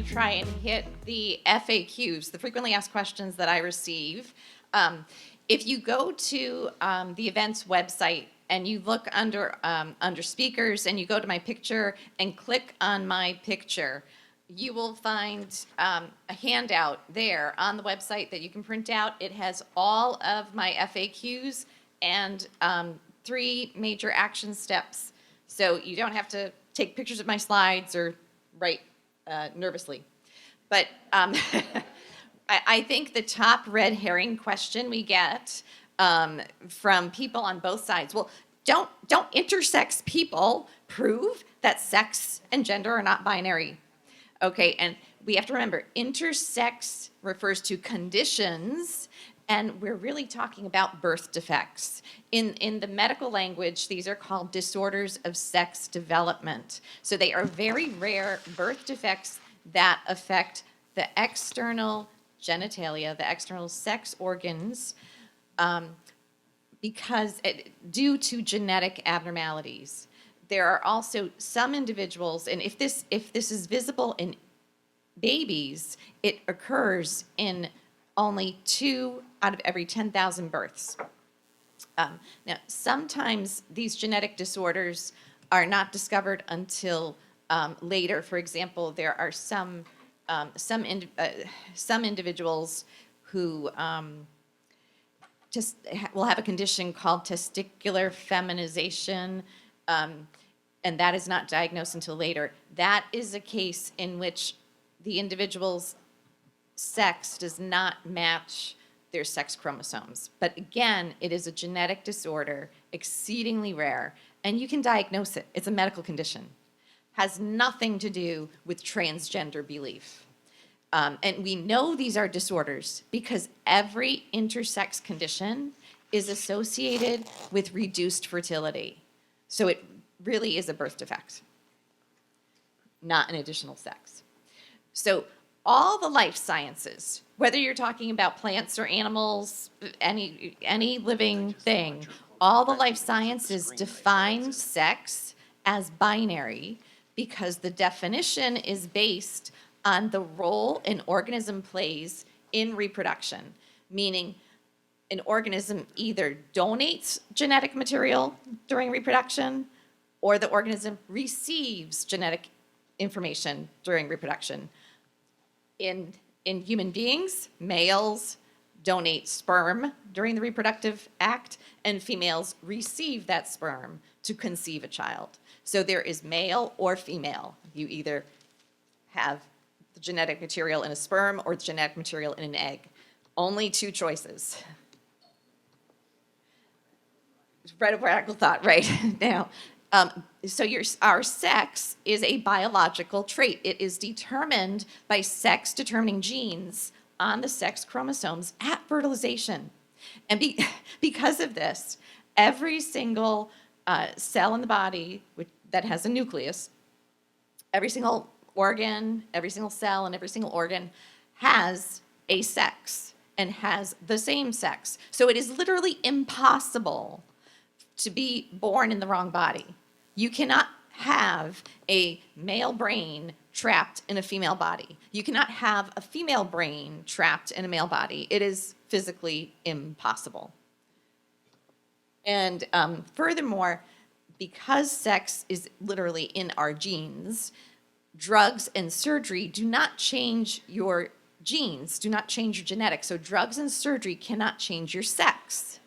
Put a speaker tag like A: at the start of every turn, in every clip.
A: to try and hit the FAQs, the frequently asked questions that I receive. If you go to the event's website and you look under speakers and you go to my picture and click on my picture, you will find a handout there on the website that you can print out. It has all of my FAQs and 3 major action steps. So you don't have to take pictures of my slides or write nervously. But I think the top red herring question we get from people on both sides, well, don't intersex people prove that sex and gender are not binary? Okay, and we have to remember, intersex refers to conditions, and we're really talking about birth defects. In the medical language, these are called disorders of sex development. So they are very rare birth defects that affect the external genitalia, the external sex organs, due to genetic abnormalities. There are also some individuals, and if this is visible in babies, it occurs in only 2 out of every 10,000 births. Now, sometimes these genetic disorders are not discovered until later. For example, there are some individuals who will have a condition called testicular feminization, and that is not diagnosed until later. That is a case in which the individual's sex does not match their sex chromosomes. But again, it is a genetic disorder, exceedingly rare, and you can diagnose it. It's a medical condition. Has nothing to do with transgender belief. And we know these are disorders because every intersex condition is associated with reduced fertility. So it really is a birth defect, not an additional sex. So all the life sciences, whether you're talking about plants or animals, any living thing, all the life sciences define sex as binary because the definition is based on the role an organism plays in reproduction, meaning an organism either donates genetic material during reproduction or the organism receives genetic information during reproduction. In human beings, males donate sperm during the reproductive act, and females receive that sperm to conceive a child. So there is male or female. You either have the genetic material in a sperm or the genetic material in an egg. Only 2 choices. Right, a radical thought, right? Now, so our sex is a biological trait. It is determined by sex-determining genes on the sex chromosomes at fertilization. And because of this, every single cell in the body that has a nucleus, every single organ, every single cell, and every single organ has a sex and has the same sex. So it is literally impossible to be born in the wrong body. You cannot have a male brain trapped in a female body. You cannot have a female brain trapped in a male body. It is physically impossible. And furthermore, because sex is literally in our genes, drugs and surgery do not change your genes, do not change your genetics. So drugs and surgery cannot change your sex.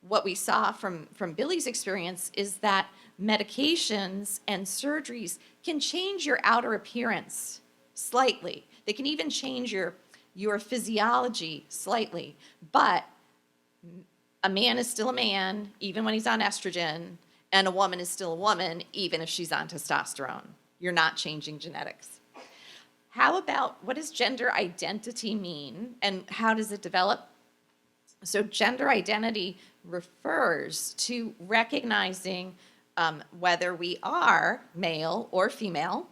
A: What we saw from Billy's experience is that medications and surgeries can change your outer appearance slightly. They can even change your physiology slightly. But a man is still a man, even when he's on estrogen, and a woman is still a woman, even if she's on testosterone. You're not changing genetics. How about, what does gender identity mean, and how does it develop? So gender identity refers to recognizing whether we are male or female.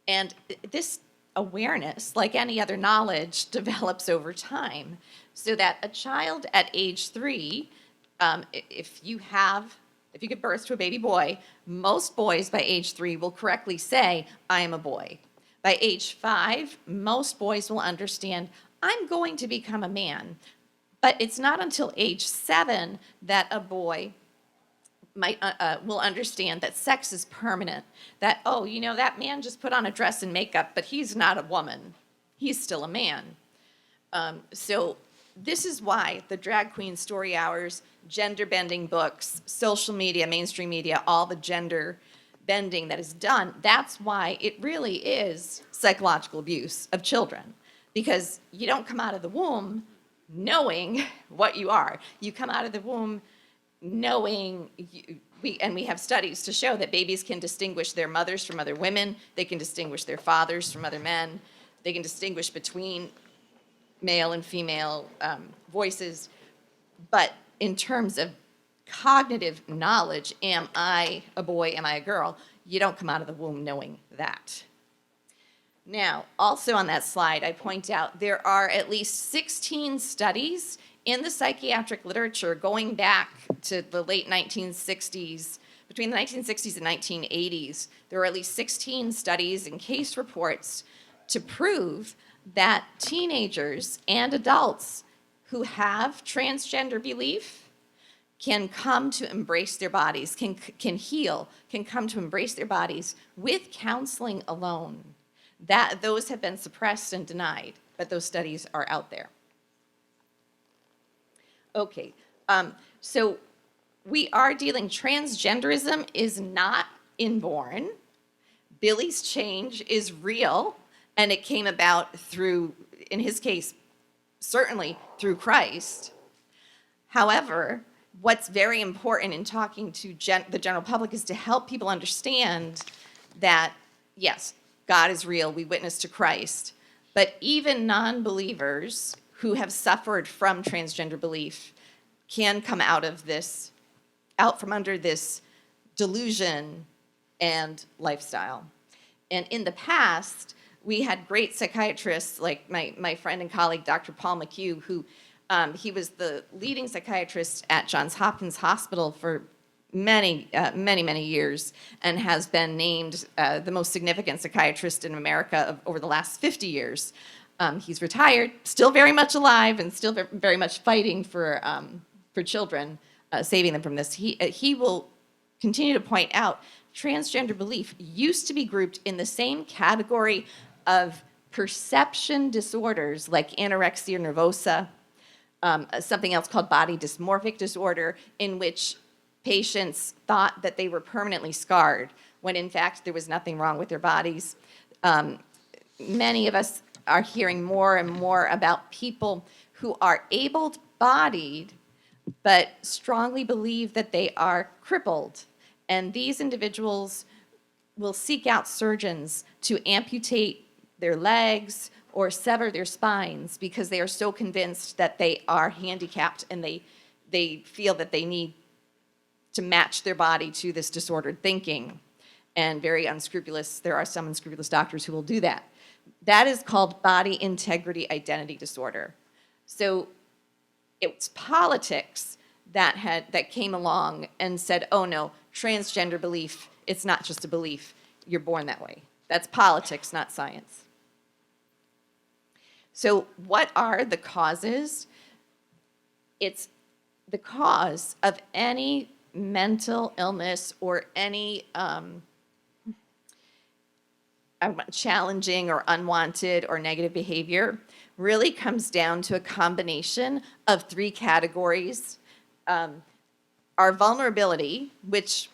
A: And this awareness, like any other knowledge, develops over time. So that a child at age 3, if you give birth to a baby boy, most boys by age 3 will correctly say, I am a boy. By age 5, most boys will understand, I'm going to become a man. But it's not until age 7 that a boy will understand that sex is permanent. That, oh, that man just put on a dress and makeup, but he's not a woman. He's still a man. So this is why the drag queen story hours, gender bending books, social media, mainstream media, all the gender bending that is done, that's why it really is psychological abuse of children. Because you don't come out of the womb knowing what you are. You come out of the womb knowing, we have studies to show that babies can distinguish their mothers from other women, they can distinguish their fathers from other men, they can distinguish between male and female voices, but in terms of cognitive knowledge, am I a boy, am I a girl, you don't come out of the womb knowing that. Now, also on that slide, I point out there are at least 16 studies in the psychiatric literature going back to the late 1960s, between the 1960s and 1980s, there are at least 16 studies and case reports to prove that teenagers and adults who have transgender belief can come to embrace their bodies, can heal, can come to embrace their bodies with counseling alone. Those have been suppressed and denied, but those studies are out there. Okay, so we are dealing, transgenderism is not inborn. Billy's change is real, and it came about through, in his case, certainly through Christ. However, what's very important in talking to the general public is to help people understand that, yes, God is real, we witness to Christ, but even non-believers who have suffered from transgender belief can come out from under this delusion and lifestyle. And in the past, we had great psychiatrists like my friend and colleague, Dr. Paul McHugh, who he was the leading psychiatrist at Johns Hopkins Hospital for many years and has been named the most significant psychiatrist in America over the last 50 years. He's retired, still very much alive, and still very much fighting for children, saving them from this. He will continue to point out transgender belief used to be grouped in the same category of perception disorders like anorexia nervosa, something else called body dysmorphic disorder, in which patients thought that they were permanently scarred, when in fact there was nothing wrong with their bodies. Many of us are hearing more and more about people who are able-bodied but strongly believe that they are crippled. And these individuals will seek out surgeons to amputate their legs or sever their spines because they are so convinced that they are handicapped and they feel that they need to match their body to this disordered thinking. And very unscrupulous, there are some unscrupulous doctors who will do that. That is called body integrity identity disorder. So it's politics that came along and said, oh no, transgender belief, it's not just a belief, you're born that way. That's politics, not science. So what are the causes? It's the cause of any mental illness or any challenging or unwanted or negative behavior really comes down to a combination of three categories. Our vulnerability, which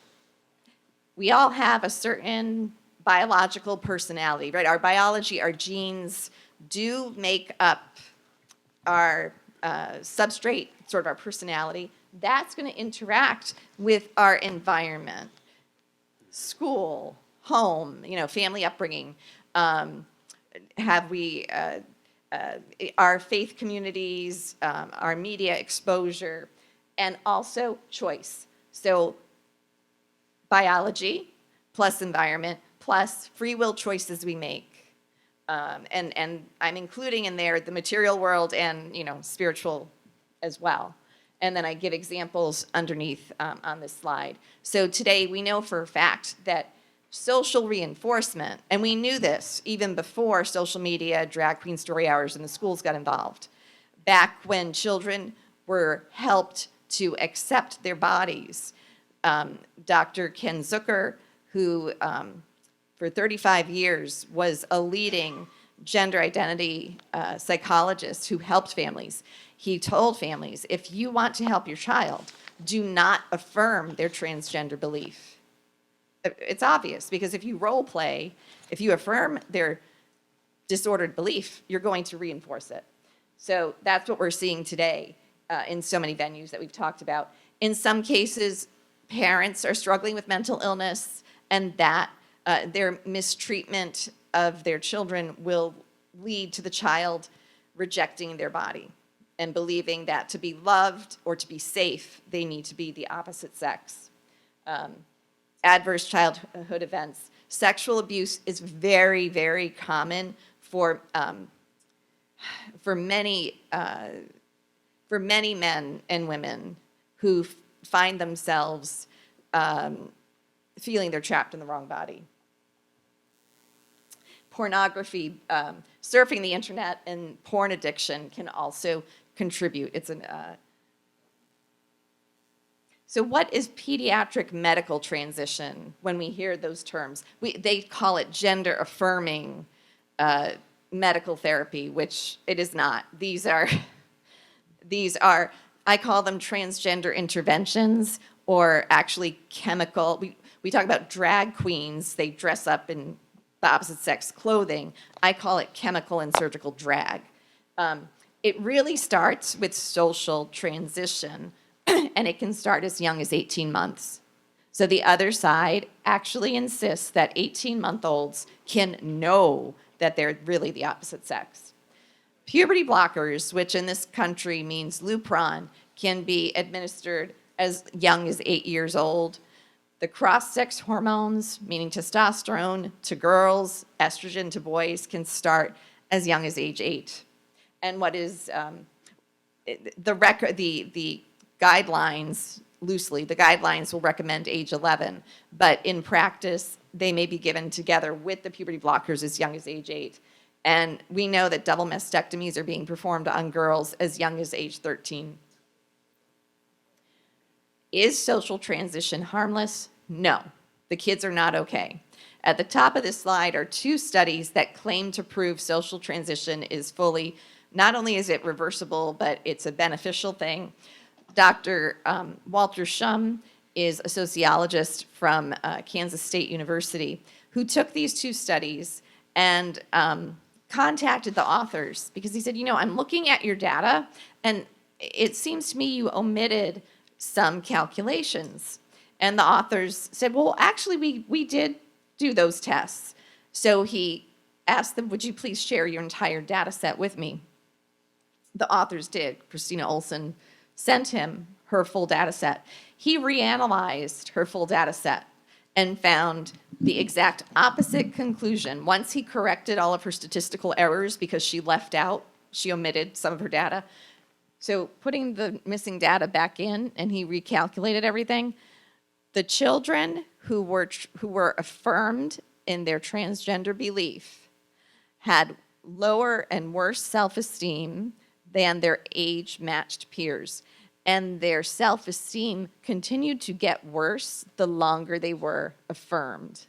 A: we all have a certain biological personality, right? Our biology, our genes do make up our substrate, sort of our personality. That's going to interact with our environment, school, home, family upbringing. Have we our faith communities, our media exposure, and also choice. So biology plus environment plus free will choices we make. And I'm including in there the material world and spiritual as well. And then I give examples underneath on this slide. So today we know for a fact that social reinforcement, and we knew this even before social media, drag queen story hours, and the schools got involved. Back when children were helped to accept their bodies, Dr. Ken Zucker, who for 35 years was a leading gender identity psychologist who helped families, he told families, if you want to help your child, do not affirm their transgender belief. It's obvious, because if you role play, if you affirm their disordered belief, you're going to reinforce it. So that's what we're seeing today in so many venues that we've talked about. In some cases, parents are struggling with mental illness, and that their mistreatment of their children will lead to the child rejecting their body and believing that to be loved or to be safe, they need to be the opposite sex. Adverse childhood events. Sexual abuse is very, very common for many men and women who find themselves feeling they're trapped in the wrong body. Pornography, surfing the internet, and porn addiction can also contribute. So what is pediatric medical transition when we hear those terms? They call it gender affirming medical therapy, which it is not. These are, I call them transgender interventions, or actually chemical. We talk about drag queens, they dress up in the opposite sex clothing. I call it chemical and surgical drag. It really starts with social transition, and it can start as young as 18 months. So the other side actually insists that 18-month-olds can know that they're really the opposite sex. Puberty blockers, which in this country means Lupron, can be administered as young as 8 years old. The cross-sex hormones, meaning testosterone to girls, estrogen to boys, can start as young as age 8. And what is the guidelines, loosely, the guidelines will recommend age 11, but in practice, they may be given together with the puberty blockers as young as age 8. And we know that double mastectomies are being performed on girls as young as age 13. Is social transition harmless? No, the kids are not okay. At the top of this slide are 2 studies that claim to prove social transition is fully, not only is it reversible, but it's a beneficial thing. Dr. Walter Shum is a sociologist from Kansas State University who took these 2 studies and contacted the authors because he said, I'm looking at your data and it seems to me you omitted some calculations. And the authors said, well, actually, we did do those tests. So he asked them, would you please share your entire data set with me? The authors did. Christina Olson sent him her full data set. He reanalyzed her full data set and found the exact opposite conclusion. Once he corrected all of her statistical errors because she omitted some of her data. So putting the missing data back in, and he recalculated everything, the children who were affirmed in their transgender belief had lower and worse self-esteem than their age-matched peers. And their self-esteem continued to get worse the longer they were affirmed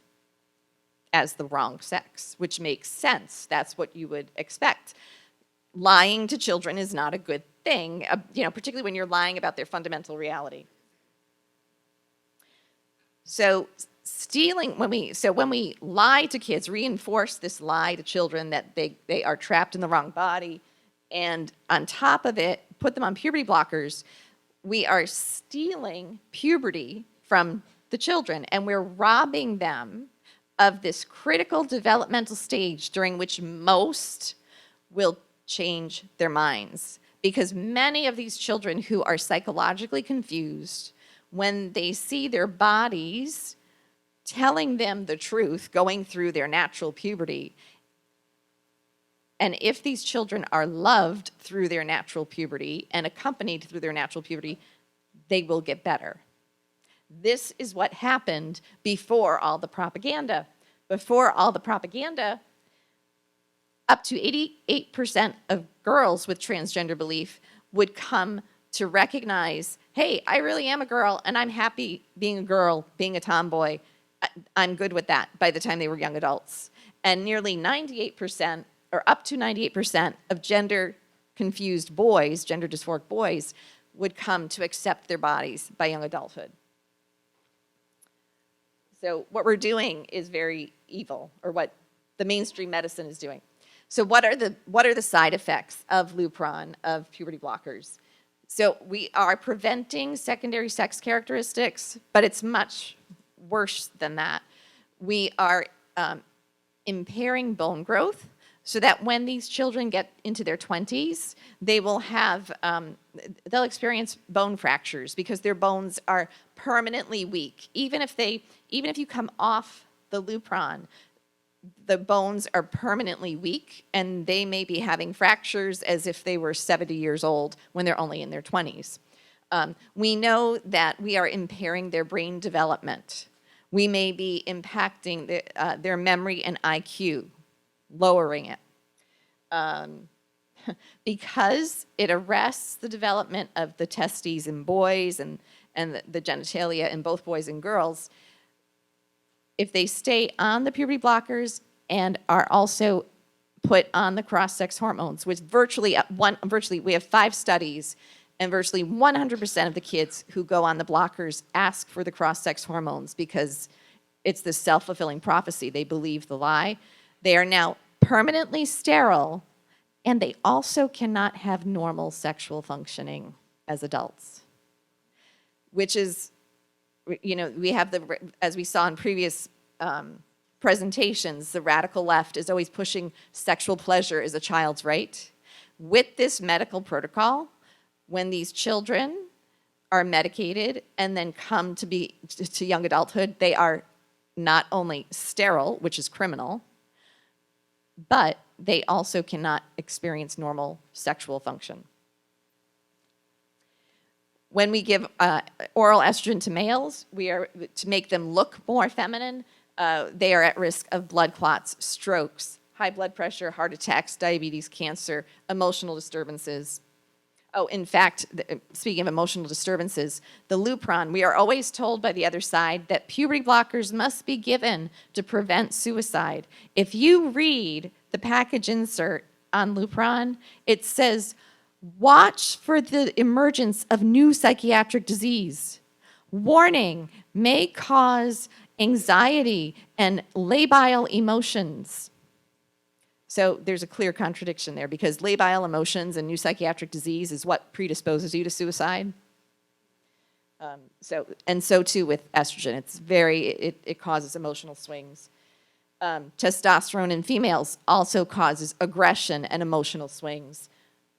A: as the wrong sex, which makes sense. That's what you would expect. Lying to children is not a good thing, particularly when you're lying about their fundamental reality. So when we lie to kids, reinforce this lie to children that they are trapped in the wrong body, and on top of it, put them on puberty blockers, we are stealing puberty from the children, and we're robbing them of this critical developmental stage during which most will change their minds. Because many of these children who are psychologically confused, when they see their bodies telling them the truth, going through their natural puberty, and if these children are loved through their natural puberty and accompanied through their natural puberty, they will get better. This is what happened before all the propaganda. Before all the propaganda, up to 88% of girls with transgender belief would come to recognize, hey, I really am a girl, and I'm happy being a girl, being a tomboy. I'm good with that by the time they were young adults. And nearly 98%, or up to 98% of gender-confused boys, gender dysphoric boys, would come to accept their bodies by young adulthood. So what we're doing is very evil, or what the mainstream medicine is doing. So what are the side effects of Lupron, of puberty blockers? So we are preventing secondary sex characteristics, but it's much worse than that. We are impairing bone growth so that when these children get into their 20s, they will have, they'll experience bone fractures because their bones are permanently weak. Even if you come off the Lupron, the bones are permanently weak, and they may be having fractures as if they were 70 years old when they're only in their 20s. We know that we are impairing their brain development. We may be impacting their memory and IQ, lowering it. Because it arrests the development of the testes in boys and the genitalia in both boys and girls, if they stay on the puberty blockers and are also put on the cross-sex hormones, which virtually we have 5 studies, and virtually 100% of the kids who go on the blockers ask for the cross-sex hormones because it's the self-fulfilling prophecy. They believe the lie. They are now permanently sterile, and they also cannot have normal sexual functioning as adults, which is, we have as we saw in previous presentations, the radical left is always pushing sexual pleasure as a child's right. With this medical protocol, when these children are medicated and then come to young adulthood, they are not only sterile, which is criminal, but they also cannot experience normal sexual function. When we give oral estrogen to males, we are to make them look more feminine. They are at risk of blood clots, strokes, high blood pressure, heart attacks, diabetes, cancer, emotional disturbances. Oh, in fact, speaking of emotional disturbances, the Lupron, we are always told by the other side that puberty blockers must be given to prevent suicide. If you read the package insert on Lupron, it says, watch for the emergence of new psychiatric disease. Warning, may cause anxiety and labile emotions. So there's a clear contradiction there because labile emotions and new psychiatric disease is what predisposes you to suicide. So too with estrogen. It causes emotional swings. Testosterone in females also causes aggression and emotional swings.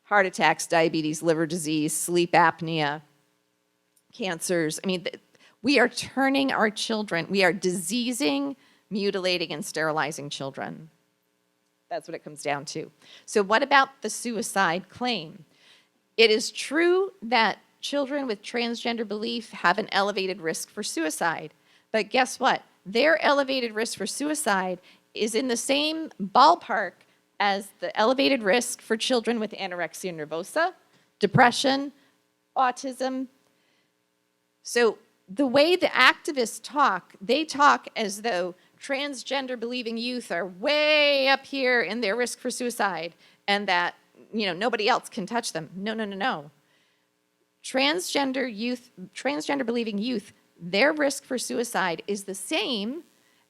A: Heart attacks, diabetes, liver disease, sleep apnea, cancers. We are turning our children, we are diseasing, mutilating, and sterilizing children. That's what it comes down to. So what about the suicide claim? It is true that children with transgender belief have an elevated risk for suicide. But guess what? Their elevated risk for suicide is in the same ballpark as the elevated risk for children with anorexia nervosa, depression, autism. So the way the activists talk, they talk as though transgender believing youth are way up here in their risk for suicide and that, nobody else can touch them. No. Transgender believing youth, their risk for suicide is the same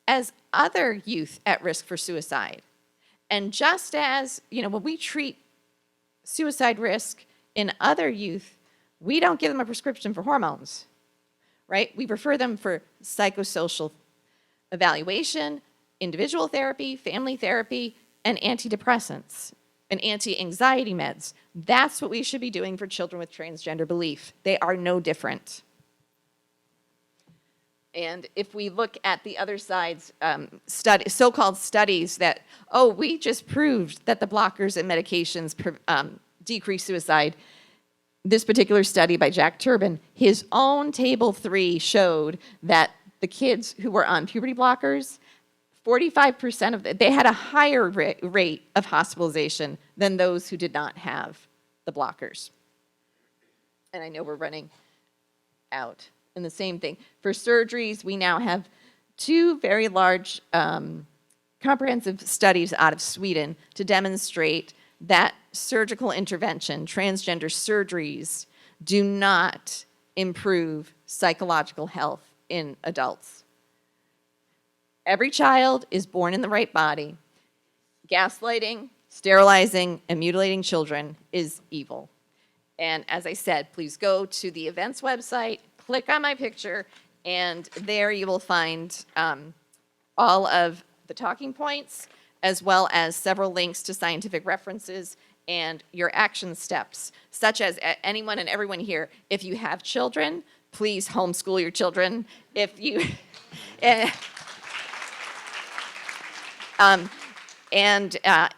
A: as other youth at risk for suicide. And just as, when we treat suicide risk in other youth, we don't give them a prescription for hormones, right? We refer them for psychosocial evaluation, individual therapy, family therapy, and antidepressants and anti-anxiety meds. That's what we should be doing for children with transgender belief. They are no different. And if we look at the other side's so-called studies that, we just proved that the blockers and medications decrease suicide, this particular study by Jack Turbin, his own table 3 showed that the kids who were on puberty blockers, 45% of they had a higher rate of hospitalization than those who did not have the blockers. And I know we're running out. And the same thing. For surgeries, we now have 2 very large comprehensive studies out of Sweden to demonstrate that surgical intervention, transgender surgeries, do not improve psychological health in adults. Every child is born in the right body. Gaslighting, sterilizing, and mutilating children is evil. And as I said, please go to the events website, click on my picture, and there you will find all of the talking points, as well as several links to scientific references and your action steps, such as anyone and everyone here, if you have children, please homeschool your children. If you,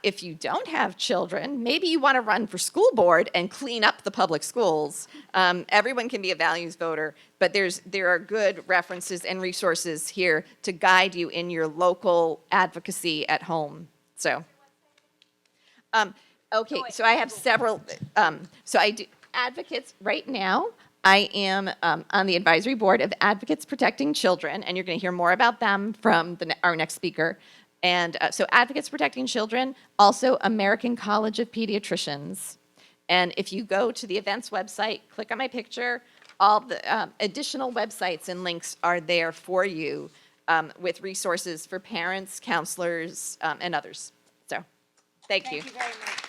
A: if you don't have children, maybe you want to run for school board and clean up the public schools. Everyone can be a values voter, but there are good references and resources here to guide you in your local advocacy at home. So, okay, so I have several. So I do advocates right now. I am on the advisory board of Advocates Protecting Children, and you're going to hear more about them from our next speaker. And so Advocates Protecting Children, also American College of Pediatricians. And if you go to the events website, click on my picture, all the additional websites and links are there for you with resources for parents, counselors, and others. So thank you.
B: Thank you very much.